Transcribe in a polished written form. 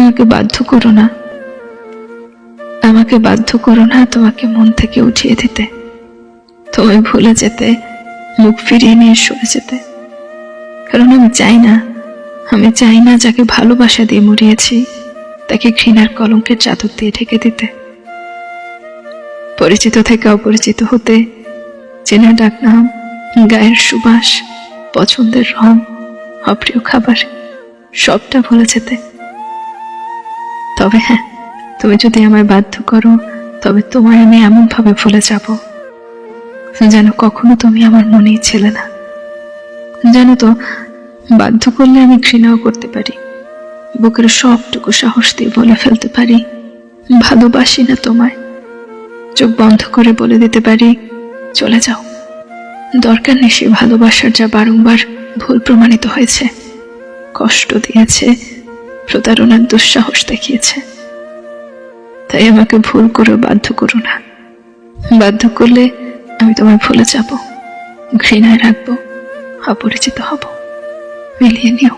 আমাকে বাধ্য করো না, আমাকে বাধ্য করো না তোমাকে মন থেকে উঠিয়ে দিতে, তোমায় ভুলে যেতে, মুখ ফিরিয়ে নিয়ে সরে যেতে। কারণ আমি চাই না যাকে ভালোবাসা দিয়ে মরিয়েছি তাকে ঘৃণার কলঙ্কের চাদর দিয়ে ঢেকে দিতে। পরিচিত থেকে অপরিচিত হতে, চেনা ডাকনাম, গায়ের সুবাস, পছন্দের রং, অপ্রিয় খাবার সবটা ভুলে যেতে। তবে হ্যাঁ, তুমি যদি আমায় বাধ্য করো তবে তোমায় আমি এমন ভাবে ভুলে যাব যেন কখনো তুমি আমার মনেই ছিলে না। জানো তো, বাধ্য করলে আমি ঘৃণাও করতে পারি, বুকের সবটুকু সাহস দিয়ে বলে ফেলতে পারি ভালোবাসি না তোমায়। চোখ বন্ধ করে বলে দিতে পারি চলে যাও। দরকার নেই সে ভালোবাসার যা বারংবার ভুল প্রমাণিত হয়েছে, কষ্ট দিয়েছে, প্রতারণার দুঃসাহস দেখিয়েছে। তাই আমাকে ভুল করে বাধ্য করো না। বাধ্য করলে আমি তোমায় ভুলে যাব, ঘৃণায় রাখবো, অপরিচিত হব। মিলিয়ে নিও।